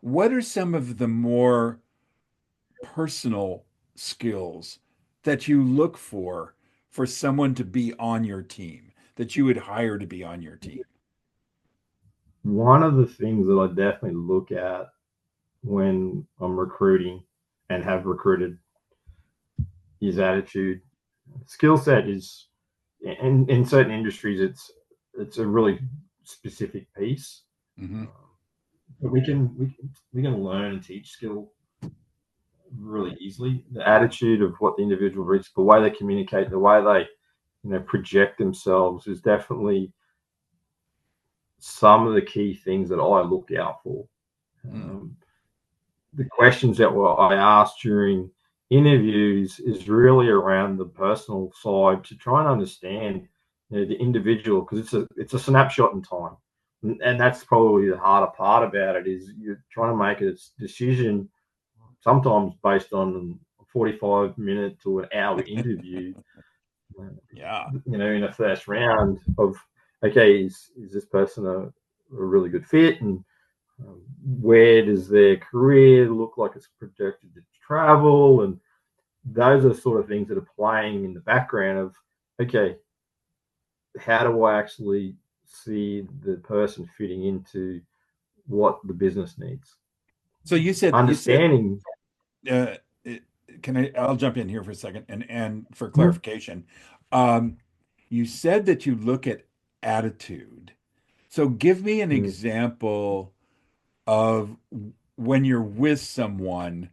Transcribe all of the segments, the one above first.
what are some of the more personal skills that you look for someone to be on your team, that you would hire to be on your team? One of the things that I definitely look at when I'm recruiting and have recruited is attitude. Skill set is in certain industries it's a really specific piece. Hmm. But we can learn and teach skill really easily. The attitude of what the individual brings, the way they communicate, the way they project themselves is definitely some of the key things that I look out for. Mm. Um, the questions that I asked during interviews is really around the personal side to try and understand the individual, because it's a snapshot in time, and that's probably the harder part about it is you're trying to make a decision sometimes based on a 45-minute to an hour interview, uh, Yeah. in a first round of, okay, is this person a really good fit, and where does their career look like it's projected to travel, and those are the sort of things that are playing in the background of, okay, how do I actually see the person fitting into what the business needs, So you said understanding. uh, can I'll jump in here for a second and for Mhm. clarification. Um, you said that you look at attitude. So give me an example of when you're with someone,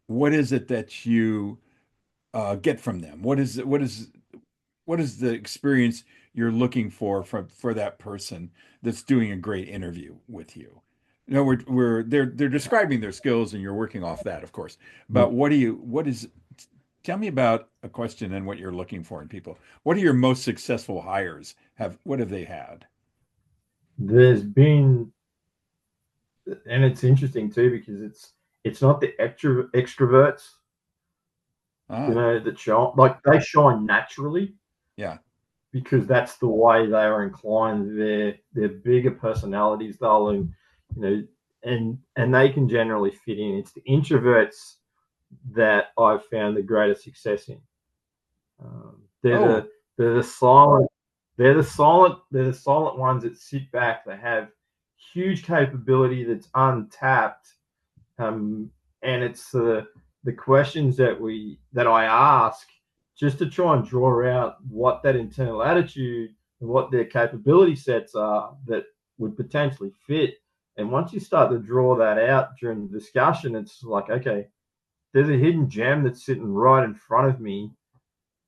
what is it that you get from them? What is the experience you're looking for that person that's doing a great interview with you? No, we're they're describing their skills and you're working off that, of course. But what is tell me about a question and what you're looking for in people. What are your most successful hires? What have they had? There's been, and it's interesting too because it's not the extroverts, Ah, that shine, like they shine naturally yeah. because that's the way they are inclined. They're bigger personalities, darling, and they can generally fit in. It's the introverts that I've found the greatest success in. They're Oh, the silent, they're the silent ones that sit back. They have huge capability that's untapped, and it's the questions that I ask just to try and draw out what that internal attitude and what their capability sets are that would potentially fit. And once you start to draw that out during the discussion, it's like, okay, there's a hidden gem that's sitting right in front of me,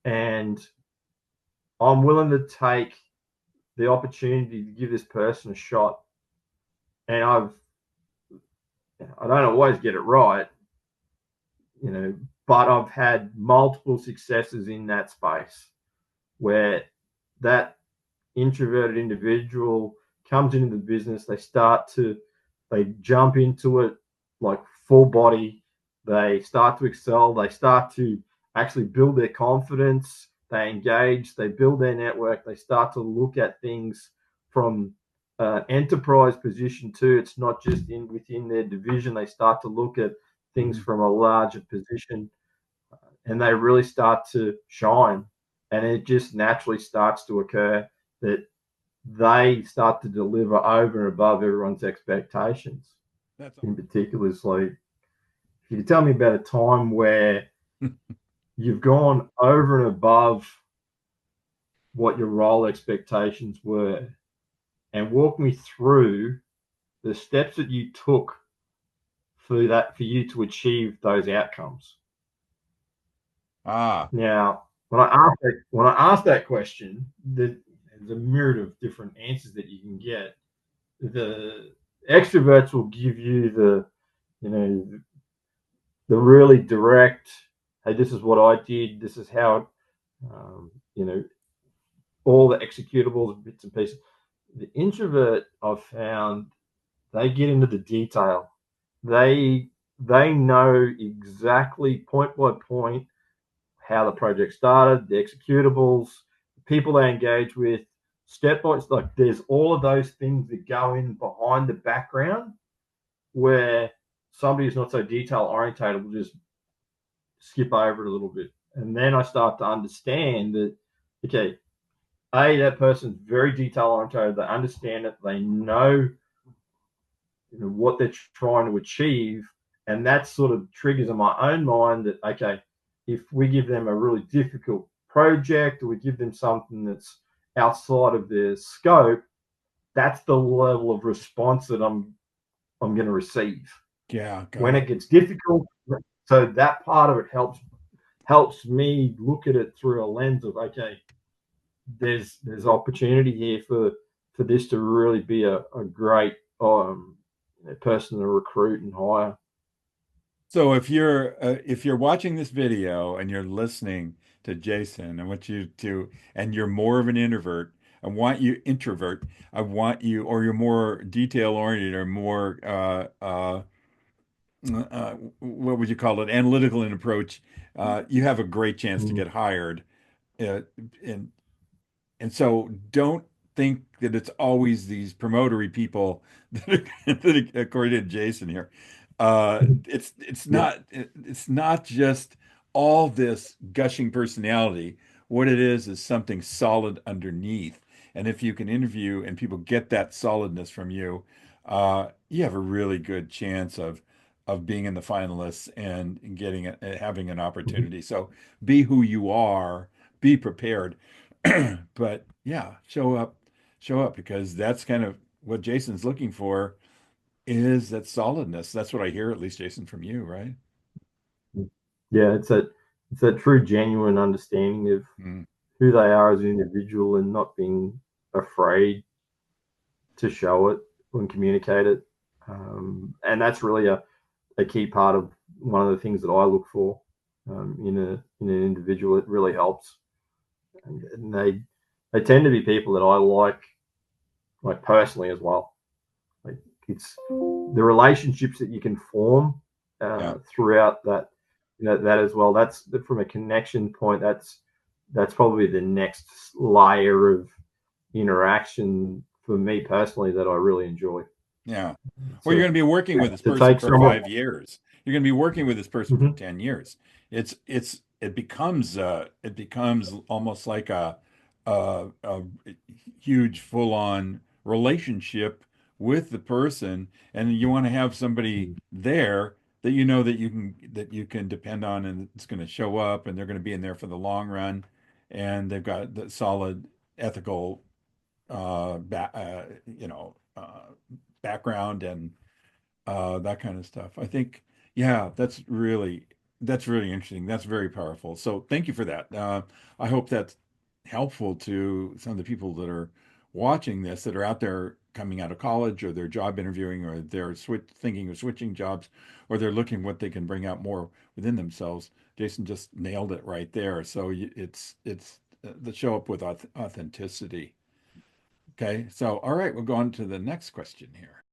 and I'm willing to take the opportunity to give this person a shot. And I don't always get it right, you know, but I've had multiple successes in that space where that introverted individual comes into the business, they jump into it like full body, they start to excel, they start to actually build their confidence, they engage, they build their network, they start to look at things from enterprise position too. It's not just in within their division. They start to look at things mhm. from a larger position, and they really start to shine. And it just naturally starts to occur that they start to deliver over and above everyone's expectations. That's In particular, it's like, if you could tell me about a time where you've gone over and above what your role expectations were, and walk me through the steps that you took for you to achieve those outcomes. ah, Now, when I ask that question, there's a myriad of different answers that you can get. The extroverts will give you you know the really direct, hey, this is what I did, this is how, you know, all the executables, bits and pieces. The introvert, I've found, they get into the detail. They they know exactly point by point how the project started, the executables, the people they engage with, step by step. Like there's all of those things that go in behind the background where somebody who's not so detail orientated will just skip over it a little bit. And then I start to understand that, okay, that person's very detail orientated. They understand it. They know, what they're trying to achieve. And that sort of triggers in my own mind that, okay, if we give them a really difficult project or we give them something that's outside of their scope, that's the level of response that I'm going to receive. Yeah, got When it. it gets difficult, so that part of it helps me look at it through a lens of, okay, there's opportunity here for this to really be a great person to recruit and hire. So if you're watching this video and you're listening to Jason, I want you to, and you're more of an introvert, I want you, or you're more detail oriented or more what would you call it, analytical in approach, you have a great chance to Mm, get hired. Uh, and And so don't think that it's always these promotory people according to Jason here. yeah. It's not just all this gushing personality. What it is something solid underneath. And if you can interview and people get that solidness from you, you have a really good chance of being in the finalists and having an Mhm. opportunity. So be who you are, be prepared. But yeah, show up because that's kind of what Jason's looking for is that solidness. That's what I hear, at least, Jason, from you, right? Yeah, it's a true genuine understanding of Mm, who they are as an individual and not being afraid to show it and communicate it. And that's really a key part of one of the things that I look for in an individual. It really helps, and they tend to be people that I like personally as well. Like it's the relationships that you can form yeah, throughout that, that as well. That's from a connection point. That's probably the next layer of interaction for me personally that I really enjoy. yeah. Well, you're So going to be working with this to person take for someone, 5 years. You're going to be working with this person for mm-hmm, 10 years. It becomes almost like a huge full-on relationship with the person, and you want to have somebody there that you know that you can depend on and it's going to show up and they're going to be in there for the long run and they've got the solid ethical background and that kind of stuff. I think, yeah, that's really interesting. That's very powerful. So thank you for that. I hope that's helpful to some of the people that are watching this that are out there coming out of college or they're job interviewing or they're thinking of switching jobs or they're looking what they can bring out more within themselves. Jason just nailed it right there. So it's the show up with authenticity. Okay, so all right, we'll go on to the next question here.